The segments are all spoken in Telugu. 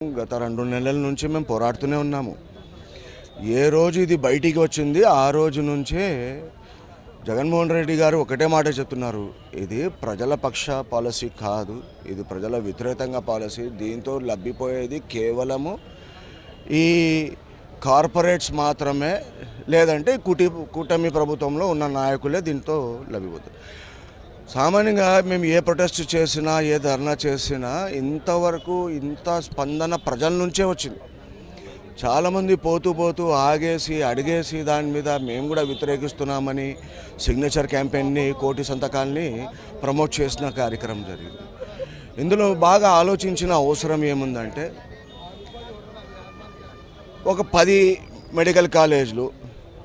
గత 2 నెలల నుంచి మేము పోరాడుతూనే ఉన్నాము. ఏ రోజు ఇది బయటికి వచ్చింది ఆ రోజు నుంచే జగన్మోహన్ రెడ్డి గారు ఒకటే మాట చెప్తున్నారు, ఇది ప్రజల పక్ష పాలసీ కాదు, ఇది ప్రజల వ్యతిరేకంగా పాలసీ. దీంతో లబ్ధిపోయేది కేవలము ఈ కార్పొరేట్స్ మాత్రమే, లేదంటే కూటమి ప్రభుత్వంలో ఉన్న నాయకులే దీంతో లబ్ధిపోతారు. సామాన్యంగా మేము ఏ ప్రొటెస్ట్ చేసినా, ఏ ధర్నా చేసినా ఇంతవరకు ఇంత స్పందన ప్రజల నుంచే వచ్చింది. చాలామంది పోతూ ఆగేసి అడిగేసి దాని మీద మేము కూడా వ్యతిరేకిస్తున్నామని సిగ్నేచర్ క్యాంపెయిన్ని, కోటి సంతకాల్ని ప్రమోట్ చేసిన కార్యక్రమం జరిగింది. ఇందులో బాగా ఆలోచించిన అవసరం ఏముందంటే, ఒక 10 మెడికల్ కాలేజీలు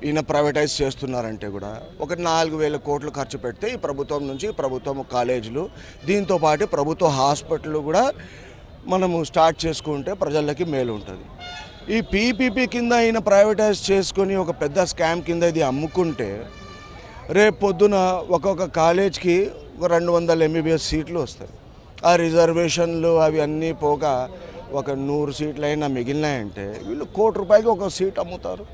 ఈయన ప్రైవేటైజ్ చేస్తున్నారంటే కూడా ఒక 4,000 కోట్లు ఖర్చు పెడితే ఈ ప్రభుత్వం నుంచి ప్రభుత్వం కాలేజీలు, దీంతోపాటు ప్రభుత్వ హాస్పిటల్ కూడా మనము స్టార్ట్ చేసుకుంటే ప్రజలకి మేలు ఉంటుంది. ఈ పీపీపీ కింద ఈయన ప్రైవేటైజ్ చేసుకొని ఒక పెద్ద స్కామ్ కింద ఇది అమ్ముకుంటే రేపు పొద్దున ఒక్కొక్క కాలేజ్కి ఒక 200 ఎంబీబీఎస్ సీట్లు వస్తాయి. ఆ రిజర్వేషన్లు అవి అన్నీ పోగా ఒక 100 సీట్లైనా మిగిలినాయంటే వీళ్ళు ₹1,00,00,000 ఒక సీట్ అమ్ముతారు.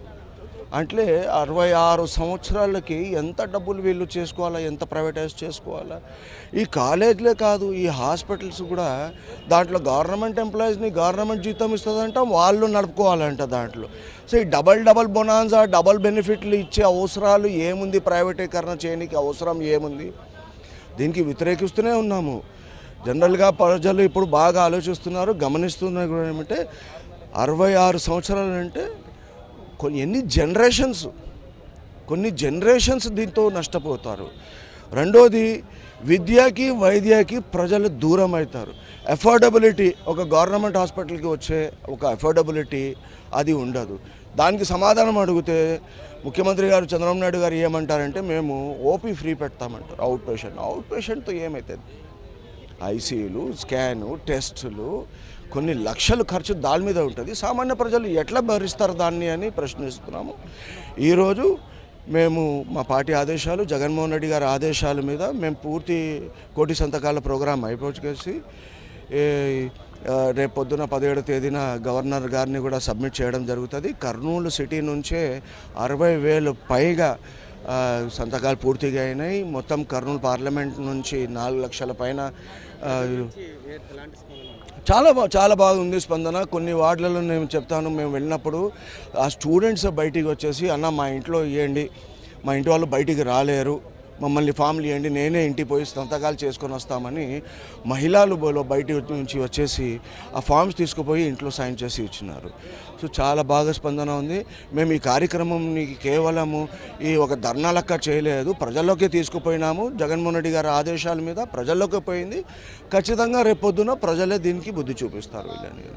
అంటే 66 సంవత్సరాలకి ఎంత డబ్బులు వీళ్ళు చేసుకోవాలా, ఎంత ప్రైవేటైజ్ చేసుకోవాలా. ఈ కాలేజీలే కాదు, ఈ హాస్పిటల్స్ కూడా దాంట్లో గవర్నమెంట్ ఎంప్లాయీస్ని గవర్నమెంట్ జీతం ఇస్తుందంట, వాళ్ళు నడుపుకోవాలంట దాంట్లో. సో ఈ డబల్ బొనాన్సా, డబల్ బెనిఫిట్లు ఇచ్చే అవసరాలు ఏముంది, ప్రైవేటీకరణ చేయడానికి అవసరం ఏముంది? దీనికి వ్యతిరేకిస్తూనే ఉన్నాము. జనరల్గా ప్రజలు ఇప్పుడు బాగా ఆలోచిస్తున్నారు, గమనిస్తున్నారు కూడా. ఏమంటే 66 సంవత్సరాలు అంటే కొన్ని జనరేషన్స్ దీంతో నష్టపోతారు. రెండోది, విద్యకి వైద్యకి ప్రజలు దూరం అవుతారు. అఫోర్డబిలిటీ, ఒక గవర్నమెంట్ హాస్పిటల్కి వచ్చే ఒక అఫోర్డబిలిటీ అది ఉండదు. దానికి సమాధానం అడిగితే ముఖ్యమంత్రి గారు చంద్రబాబు నాయుడు గారు ఏమంటారంటే, మేము ఓపీ ఫ్రీ పెడతామంటారు. అవుట్ పేషెంట్తో ఏమవుతుంది? ఐసీయూలు, స్కాను, టెస్టులు, కొన్ని లక్షలు ఖర్చు దాని మీద ఉంటుంది. సామాన్య ప్రజలు ఎట్లా భరిస్తారు దాన్ని అని ప్రశ్నిస్తున్నాము. ఈరోజు మేము మా పార్టీ ఆదేశాలు, జగన్మోహన్ రెడ్డి గారి ఆదేశాల మీద మేము పూర్తి కోటి సంతకాల ప్రోగ్రాం అయిపోచేసి రేపు పొద్దున 17వ తేదీన గవర్నర్ గారిని కూడా సబ్మిట్ చేయడం జరుగుతుంది. కర్నూలు సిటీ నుంచే 60,000 పైగా సంతకాలు పూర్తిగా అయినాయి. మొత్తం కర్నూలు పార్లమెంట్ నుంచి 4 లక్షల పైన చాలా బాగుంది స్పందన. కొన్ని వార్డులలో నేను చెప్తాను, మేము వెళ్ళినప్పుడు ఆ స్టూడెంట్స్ బయటికి వచ్చేసి, అన్న మా ఇంట్లో ఇవ్వండి, మా ఇంటి వాళ్ళు బయటికి రాలేరు, మమ్మల్ని ఫామ్లు ఇవ్వండి, నేనే ఇంటికి పోయి సంతకాలు చేసుకొని వస్తామని మహిళలు బయట నుంచి వచ్చేసి ఆ ఫామ్స్ తీసుకుపోయి ఇంట్లో సైన్ చేసి ఇచ్చినారు. సో చాలా బాగా స్పందన ఉంది. మేము ఈ కార్యక్రమంని కేవలము ఈ ఒక ధర్నా లెక్క చేయలేదు, ప్రజల్లోకి తీసుకుపోయినాము. జగన్మోహన్ రెడ్డి గారి ఆదేశాల మీద ప్రజల్లోకి పోయింది. ఖచ్చితంగా రేపొద్దున ప్రజలే దీనికి బుద్ధి చూపిస్తారు వీళ్ళని.